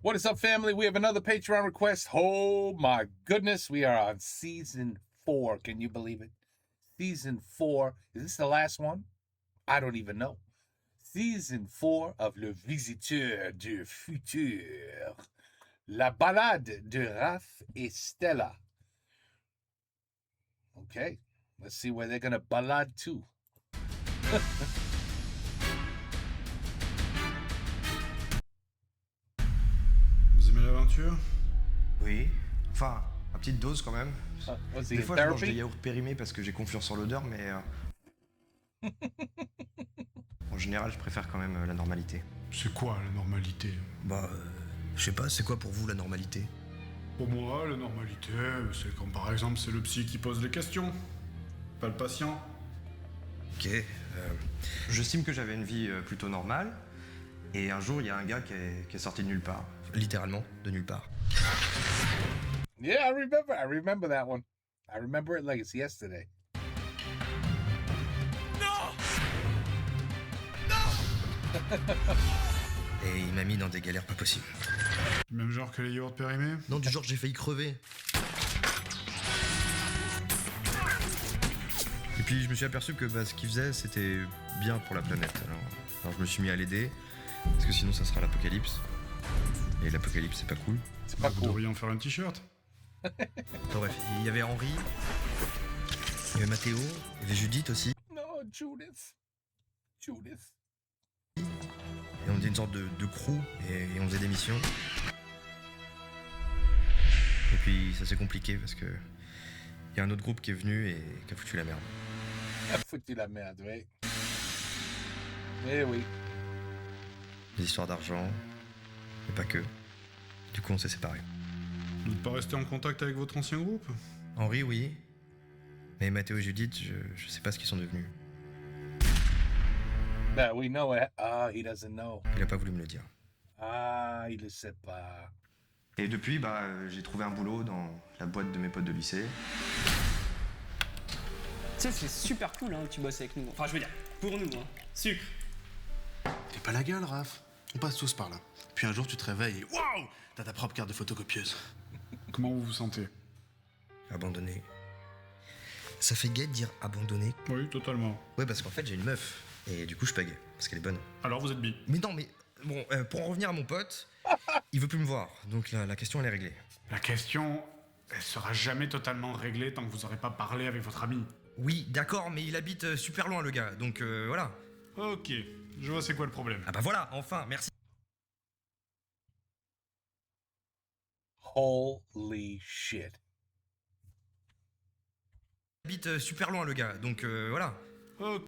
What is up, family? We have another Patreon request. Oh my goodness, we are on season 4. Can you believe it? Season 4. Is this the last one? I don't even know. Season 4 of Le Visiteur du Futur. La balade de Raph et Stella. Okay, let's see where they're gonna balade to. Vous aimez l'aventure? Oui, enfin, à petite dose quand même. Was he Des in fois, je mange des therapy? yaourts périmés parce que j'ai confiance en l'odeur, mais en général, je préfère quand même la normalité. C'est quoi la normalité? Bah, je sais pas, c'est quoi pour vous la normalité? Pour moi, la normalité, c'est quand par exemple c'est le psy qui pose les questions, pas le patient. Ok, j'estime que j'avais une vie plutôt normale, et un jour, il y a un gars qui est sorti de nulle part. Littéralement, de nulle part. Yeah, I remember that one. I remember it like it's yesterday. Et il m'a mis dans des galères pas possibles. Du même genre que les yaourts périmés? Non, du genre, j'ai failli crever. Et puis, je me suis aperçu que ce qu'il faisait, c'était bien pour la planète. Alors je me suis mis à l'aider, parce que sinon, ça sera l'apocalypse. Et l'apocalypse, c'est pas cool. C'est pas Vous cool. devriez en faire un t-shirt. Enfin, bref, il y avait Henri, il y avait Mathéo, il y avait Judith aussi. No, Judith. Judith. Et on était une sorte de crew, et on faisait des missions. Et puis, ça s'est compliqué, parce que il y a un autre groupe qui est venu et qui a foutu la merde. Ah, foutu la merde, right? Eh oui. Des histoires d'argent, mais pas que. Du coup, on s'est séparés. Vous n'êtes pas resté en contact avec votre ancien groupe? Henri, oui. Mais Mathéo et Judith, je sais pas ce qu'ils sont devenus. That we know it. Ah, he doesn't know. Il a pas voulu me le dire. Ah, il le sait pas. Et depuis, j'ai trouvé un boulot dans la boîte de mes potes de lycée. Tu sais, c'est super cool hein, que tu bosses avec nous. Enfin, je veux dire, pour nous, hein. Sucre. T'es pas la gueule, Raph. On passe tous par là. Puis un jour, tu te réveilles et waouh, t'as ta propre carte de photocopieuse. Comment vous vous sentez? Abandonné. Ça fait gay de dire abandonné. Oui, totalement. Ouais, parce qu'en fait, j'ai une meuf. Et du coup, je suis pas gay, parce qu'elle est bonne. Alors vous êtes bi? Mais non, mais bon, pour en revenir à mon pote, il veut plus me voir. Donc la question, elle est réglée. La question, elle sera jamais totalement réglée tant que vous aurez pas parlé avec votre ami. Oui, d'accord, mais il habite super loin, le gars. Donc voilà. Ok, je vois c'est quoi le problème. Ah bah voilà, enfin, merci. Holy shit. Il habite super loin, le gars. Donc voilà. Ok.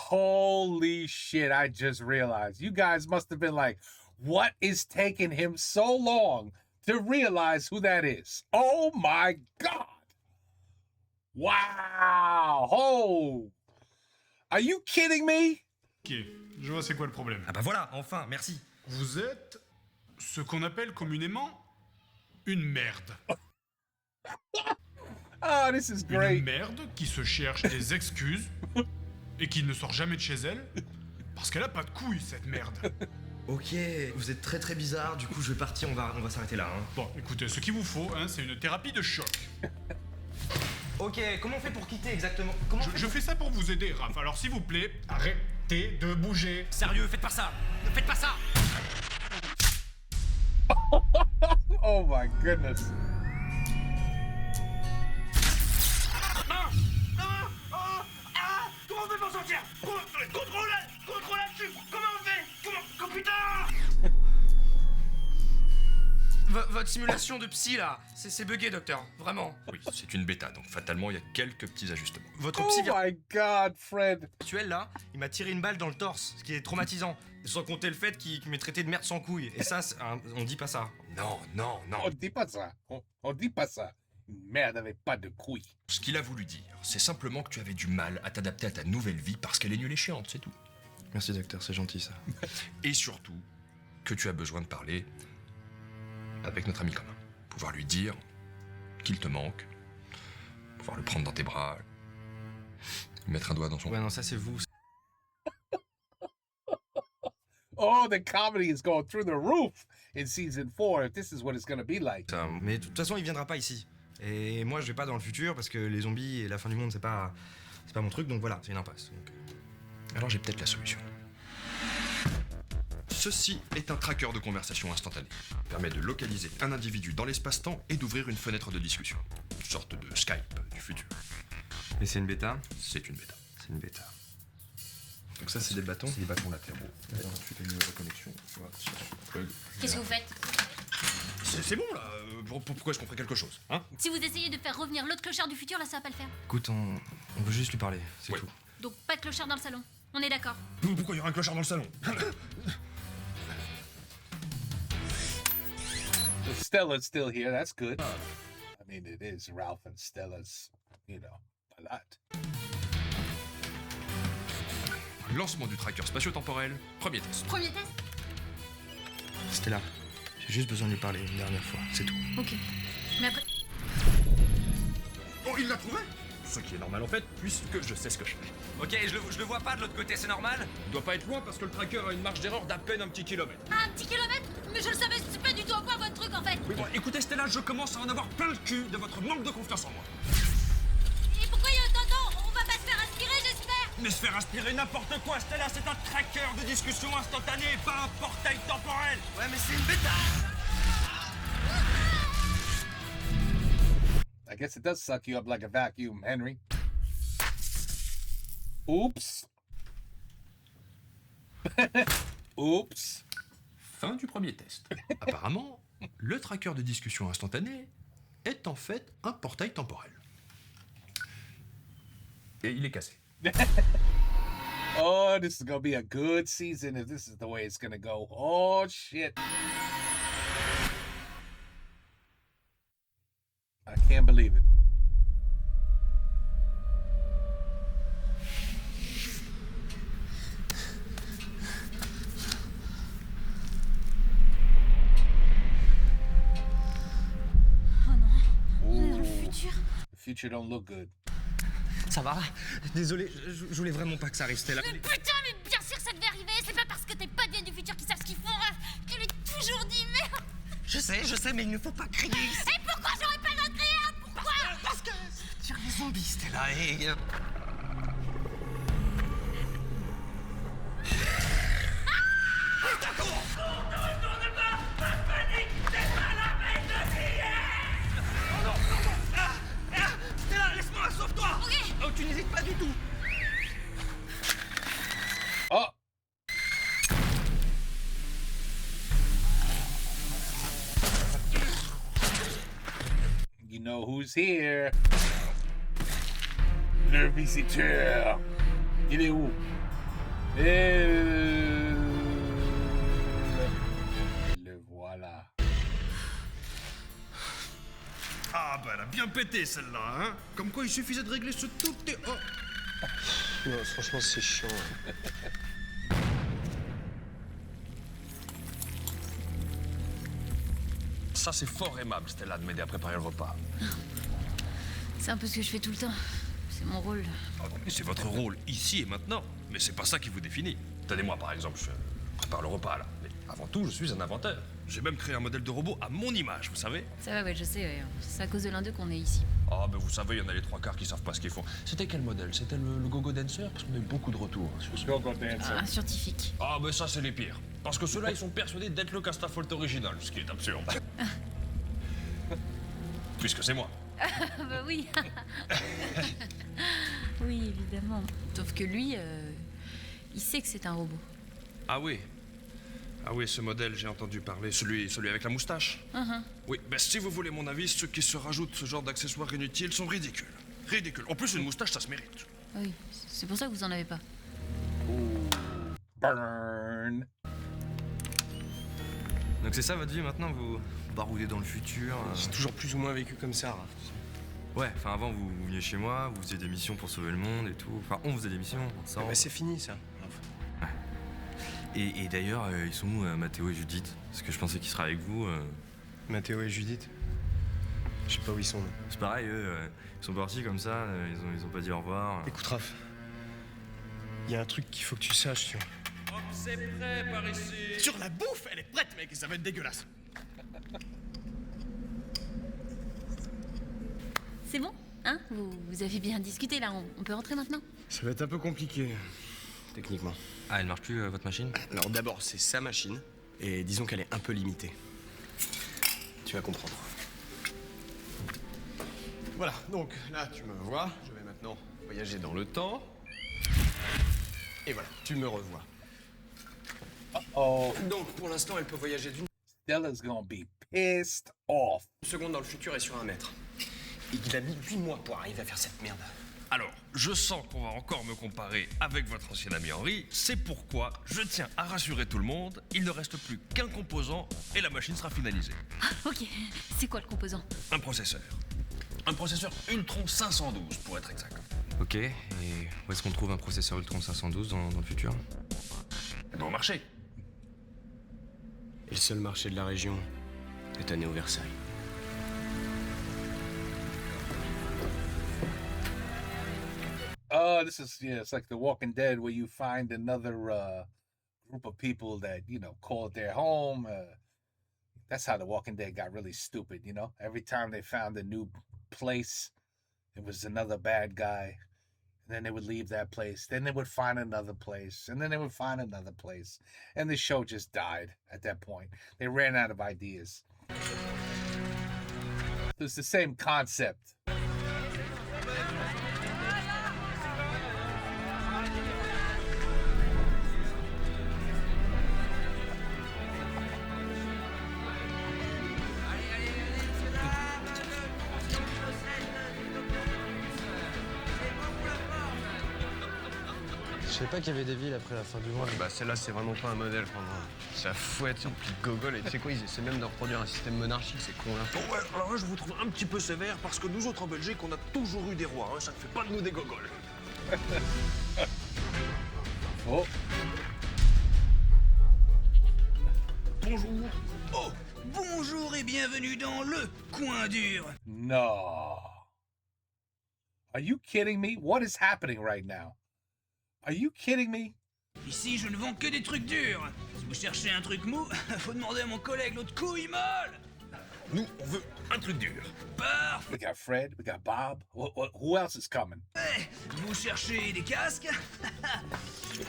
Holy shit, I just realized. You guys must have been like, what is taking him so long to realize who that is? Oh my God. Wow. Oh. Are you kidding me? Ok, je vois c'est quoi le problème. Ah bah voilà, enfin, merci. Vous êtes ce qu'on appelle communément une merde. Oh, this is Une great. merde qui se cherche des excuses et qui ne sort jamais de chez elle parce qu'elle a pas de couilles, cette merde. Ok, vous êtes très très bizarre, du coup je vais partir, on va s'arrêter là. Hein. Bon, écoutez, ce qu'il vous faut, c'est une thérapie de choc. Ok, comment on fait pour quitter exactement? Comment Je fais ça pour vous aider, Raph. Alors s'il vous plaît, arrêtez de bouger. Sérieux, faites pas ça! Faites pas ça! Oh my goodness. Comment on fait pour sortir? Contrôle là-dessus. Comment on fait? Comment putain? Votre simulation de psy là, c'est buggé docteur, vraiment. Oui, c'est une bêta, donc fatalement il y a quelques petits ajustements. Votre Oh psy my God, Fred. virtuel là, il m'a tiré une balle dans le torse, ce qui est traumatisant. Sans compter le fait qu'il m'ait traité de merde sans couilles. Et ça, on dit pas ça. Non, non, non. On dit pas ça. On dit pas ça. Une merde avec pas de couilles. Ce qu'il a voulu dire, c'est simplement que tu avais du mal à t'adapter à ta nouvelle vie parce qu'elle est nulle et chiante, c'est tout. Merci docteur, c'est gentil ça. Et surtout, que tu as besoin de parler avec notre ami commun. Pouvoir lui dire qu'il te manque, pouvoir le prendre dans tes bras, lui mettre un doigt dans son... Ouais non, ça c'est vous. Oh, the comedy is going through the roof in season 4 if this is what it's going to be like. Mais de toute façon, il viendra pas ici. Et moi, je vais pas dans le futur parce que les zombies et la fin du monde, c'est pas mon truc. Donc voilà, c'est une impasse. Donc, Alors j'ai peut-être la solution. Ceci est un tracker de conversation instantanée. Il permet de localiser un individu dans l'espace-temps et d'ouvrir une fenêtre de discussion. Une sorte de Skype du futur. Et c'est une bêta. C'est une bêta. C'est une bêta. Donc ça, c'est des bâtons. C'est des bâtons latéraux. Tu fais une nouvelle connexion. Tu vois, plug. Qu'est-ce que vous faites? C'est bon là. Pourquoi je comprends quelque chose, hein? Si vous essayez de faire revenir l'autre clochard du futur, là ça va pas le faire. Écoute, on veut juste lui parler, c'est Ouais. tout. Donc pas de clochard dans le salon. On est d'accord. Pourquoi il y aura un clochard dans le salon? So Stella's still here. That's good. I mean, it is Ralph and Stella's, you know, a lot. Lancement du tracker spatio-temporel. Premier test. Premier test? Stella, j'ai juste besoin de lui parler une dernière fois, c'est tout. Ok. Mais après... Oh, il l'a trouvé? Ce qui est normal en fait, puisque je sais ce que je fais. Ok, je le vois pas de l'autre côté, c'est normal? Il doit pas être loin parce que le tracker a une marge d'erreur d'à peine un petit kilomètre. Ah, un petit kilomètre? Mais je le savais, c'est pas du tout à quoi votre truc en fait. Oui, bon, écoutez Stella, je commence à en avoir plein le cul de votre manque de confiance en moi. Et pourquoi il y a autant d'eau? On va pas se faire aspirer, j'espère. Mais se faire aspirer n'importe quoi, Stella, c'est un tracker de discussion instantanée, pas un portail temporel. Ouais, mais c'est une bêta. I guess it does suck you up like a vacuum, Henry. Oops. Oops. Fin du premier test. Apparemment, le tracker de discussion instantanée est en fait un portail temporel. Et il est cassé. Oh, this is gonna be a good season if this is the way it's gonna go. Oh shit. I can't believe it. Oh non, on est dans le Ooh, futur. the future don't look good. Ça va? Désolé, je voulais vraiment pas que ça arrive, Stella. Mais putain, mais bien sûr que ça devait arriver. C'est pas parce que tes potes viennent du futur qu'ils savent ce qu'ils font, Raph. Tu l'as toujours dit, merde. Je sais, mais il ne faut pas crier ici. Et pourquoi j'aurais pas le droit de crier, hein? Pourquoi? Parce que ça tire les zombies, Stella, et... Stella, laisse-moi, sauve-toi. Ok. Oh, tu n'hésites pas du tout. Oh. You know who's here. Le visiteur. Il est où? Le voilà. Ah bah elle a bien pété celle-là, hein. Comme quoi il suffisait de régler ce tout et... Oh. Non, franchement, c'est chiant. Ça c'est fort aimable Stella de m'aider à préparer le repas. C'est un peu ce que je fais tout le temps. C'est mon rôle. Ah bon, mais c'est votre rôle ici et maintenant. Mais c'est pas ça qui vous définit. Tenez-moi par exemple, je prépare le repas là. Mais avant tout, je suis un inventeur. J'ai même créé un modèle de robot à mon image, vous savez. Ça va, ouais, je sais, ouais. C'est à cause de l'un d'eux qu'on est ici. Ah ben vous savez, il y en a les trois quarts qui savent pas ce qu'ils font. C'était quel modèle? C'était le Gogo Dancer? Parce qu'on a eu beaucoup de retours hein, sur ce... Go-go dancer. Un scientifique. Ah ben ça c'est les pires. Parce que ceux-là ils sont persuadés d'être le Castafolt original, ce qui est absurde. Puisque c'est moi. Ah bah oui. Oui, évidemment. Sauf que lui, il sait que c'est un robot. Ah oui. Ah oui, ce modèle, j'ai entendu parler. Celui avec la moustache. Oui, ben si vous voulez mon avis, ceux qui se rajoutent ce genre d'accessoires inutiles sont ridicules. Ridicules. En plus, une moustache, ça se mérite. Oui, c'est pour ça que vous en avez pas. Burn. Donc c'est ça votre vie maintenant, vous baroudez dans le futur. J'ai toujours plus ou moins vécu comme ça, Raph. Ouais, enfin avant vous veniez chez moi, vous faisiez des missions pour sauver le monde et tout. Enfin on faisait des missions ensemble. Bah, c'est fini, ça. Et d'ailleurs, ils sont où Mathéo et Judith? Parce que je pensais qu'ils seraient avec vous. Mathéo et Judith. Je sais pas où ils sont. là. C'est pareil, eux, ils sont partis comme ça, ils ont pas dit au revoir. Écoute, Raph. Il y a un truc qu'il faut que tu saches, tu vois. C'est prêt par ici. Sur la bouffe, elle est prête, mec, et ça va être dégueulasse. C'est bon, hein? Vous avez bien discuté là, on peut rentrer maintenant? Ça va être un peu compliqué, techniquement. Ah, elle marche plus, votre machine? Alors d'abord, c'est sa machine, et disons qu'elle est un peu limitée. Tu vas comprendre. Voilà, donc là, tu me vois. Je vais maintenant voyager dans le temps. Et voilà, tu me revois. Oh, Donc, pour l'instant, elle peut voyager d'une Stella's gonna be pissed off. seconde dans le futur et sur 1 mètre. Et il a mis 8 mois pour arriver à faire cette merde. Alors, je sens qu'on va encore me comparer avec votre ancien ami Henri. C'est pourquoi je tiens à rassurer tout le monde. Il ne reste plus qu'un composant et la machine sera finalisée. Ah, ok. C'est quoi le composant? Un processeur. Un processeur Ultron 512 pour être exact. Ok, et où est-ce qu'on trouve un processeur Ultron 512 dans le futur? Bon marché. Et le seul marché de la région est à Néo-Versailles. Oh, this is, yeah, it's like The Walking Dead where you find another group of people that, you know, call it their home. That's how The Walking Dead got really stupid, you know? Every time they found a new place, it was another bad guy. And then they would leave that place. Then they would find another place. And then they would find another place. And the show just died at that point. They ran out of ideas. It's the same concept. Je savais pas qu'il y avait des villes après la fin du monde. Bah celle-là, c'est vraiment pas un modèle, enfin, ça fouette, c'est rempli de gogol, et tu sais quoi, ils essaient même de reproduire un système monarchique, c'est con là. Bon ouais, alors là je vous trouve un petit peu sévère parce que nous autres en Belgique, on a toujours eu des rois, hein, ça ne fait pas de nous des gogols. Oh. Bonjour. Oh, bonjour et bienvenue dans le coin dur. No. Are you kidding me? What is happening right now? Are you kidding me? Ici, je ne vends que des trucs durs. Si vous cherchez un truc mou, faut demander à mon collègue l'autre couille molle. Nous, on veut un truc dur. Parfait. We got Fred, we got Bob. Who else is coming? Vous cherchez des casques?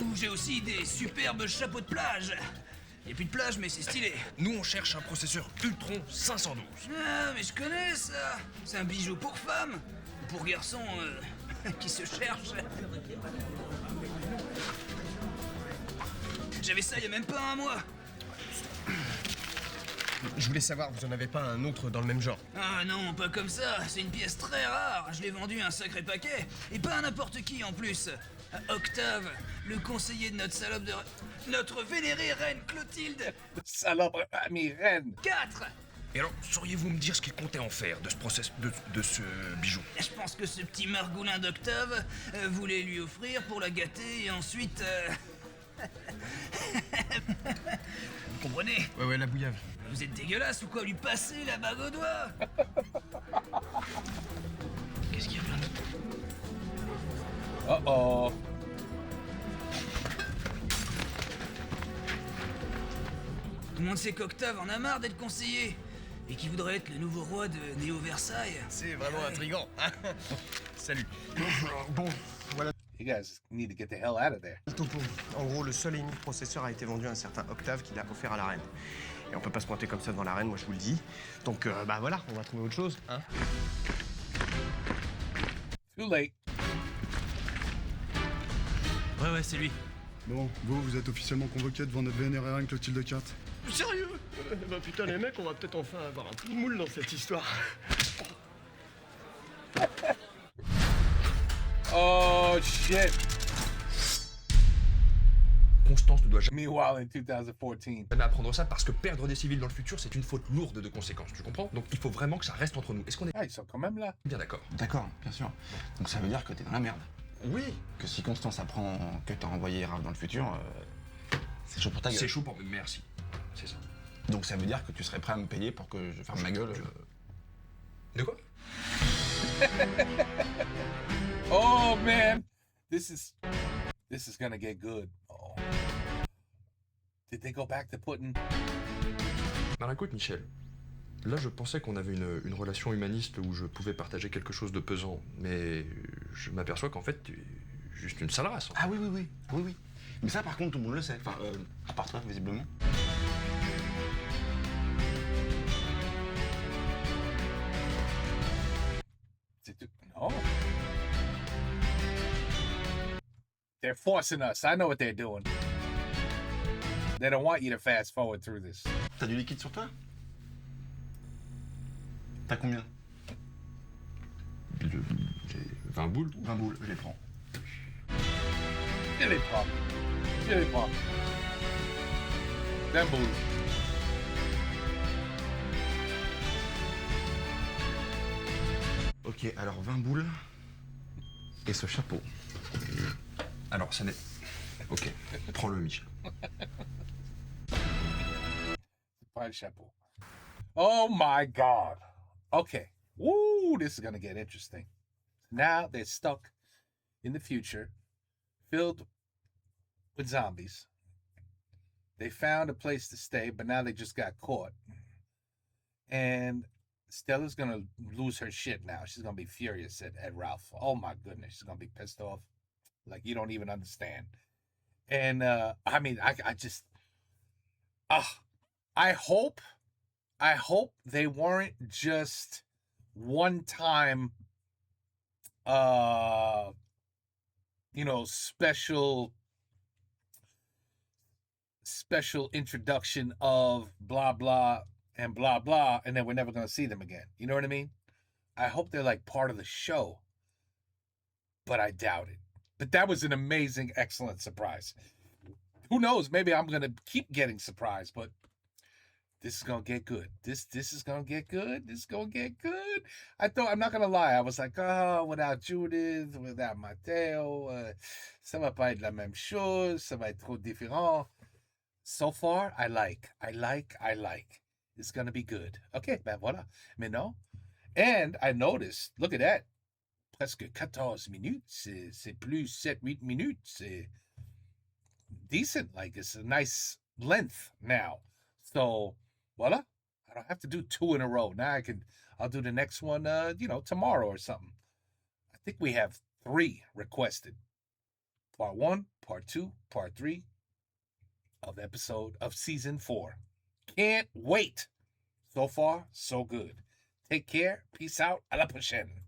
Ou j'ai aussi des superbes chapeaux de plage. Il y a plus de plage, mais c'est stylé. Nous, on cherche un processeur Ultron 512. Ah, mais je connais ça. C'est un bijou pour femmes. Ou pour garçons qui se cherchent. J'avais ça il y a même pas un mois. Je voulais savoir, vous en avez pas un autre dans le même genre? Ah non, pas comme ça. C'est une pièce très rare. Je l'ai vendue un sacré paquet. Et pas à n'importe qui en plus. À Octave, le conseiller de notre salope de... Notre vénérée reine Clotilde. Salope, ami reine. 4. Et alors, sauriez-vous me dire ce qu'il comptait en faire de ce de ce bijou? Je pense que ce petit margoulin d'Octave voulait lui offrir pour la gâter et ensuite... Vous comprenez? Ouais, la bouillave. Vous êtes dégueulasse ou quoi? Lui passer la bague au doigt? Qu'est-ce qu'il y a plein de... Uh-oh. Tout le monde sait qu'Octave en a marre d'être conseiller. Et qui voudrait être le nouveau roi de Néo-Versailles. C'est vraiment intriguant. Salut. Bon, voilà You guys need to get the hell out of there. le topo. En gros, le seul et unique processeur a été vendu à un certain Octave qu'il a offert à la reine. Et on peut pas se pointer comme ça devant la reine, moi je vous le dis. Donc bah voilà, on va trouver autre chose, hein. Too late. Ouais, c'est lui. Bon, vous êtes officiellement convoqué devant notre vénérée reine Clotilde IV. Sérieux? Bah putain les mecs, on va peut-être enfin avoir un peu de moule dans cette histoire. Oh, shit. Constance ne doit jamais Meanwhile, in 2014. apprendre ça parce que perdre des civils dans le futur, c'est une faute lourde de conséquences, tu comprends? Donc il faut vraiment que ça reste entre nous. Est-ce qu'on est Ah, ils sont quand même là. bien d'accord? D'accord, bien sûr. Donc ça veut dire que t'es dans la merde. Oui. Que si Constance apprend que t'as envoyé Raph dans le futur, c'est chaud pour ta gueule. C'est chaud pour... Merci. C'est ça. Donc ça veut dire que tu serais prêt à me payer pour que je ferme ma gueule. De quoi? Oh, man. This is gonna get good. Oh. Did they go back to putting... Alors écoute, Michel. Là, je pensais qu'on avait une relation humaniste où je pouvais partager quelque chose de pesant. Mais je m'aperçois qu'en fait, tu es juste une sale race. Ah oui. Mais ça, par contre, tout le monde le sait. Enfin, à part toi, visiblement. No. They're forcing us. I know what they're doing. They don't want you to fast forward through this. T'as du liquide sur toi? T'as combien? J'ai 20 boules. 20 boules, je les prends. Je les prends. Them boots. Ok, alors 20 boules. Et ce chapeau. Alors, ça n'est... Ok, prends-le, Michel. Pas le chapeau. Oh my God. Okay. Woo, this is going to get interesting. Now they're stuck in the future, filled with zombies. They found a place to stay, but now they just got caught. And Stella's going to lose her shit now. She's going to be furious at Ralph. Oh my goodness. She's going to be pissed off. Like, you don't even understand. And, I mean, I just... I hope they weren't just one-time, special introduction of blah, blah, and blah, blah, and then we're never going to see them again. You know what I mean? I hope they're like part of the show, but I doubt it. But that was an amazing, excellent surprise. Who knows? Maybe I'm going to keep getting surprised, but this is going to get good. This is going to get good. This is going to get good. I'm not going to lie. I was like, oh, without Judith, without Mateo, ça va pas être la même chose. Ça va être trop différent. So far, I like. It's going to be good. Okay, ben voilà. Mais non. And I noticed, look at that. Presque 14 minutes. C'est plus 7-8 minutes. C'est decent. Like, it's a nice length now. So, voila. I don't have to do 2 in a row. Now I'll do the next one, tomorrow or something. I think we have 3 requested. Part 1, part 2, part 3 of season 4. Can't wait. So far, so good. Take care. Peace out. A la prochaine.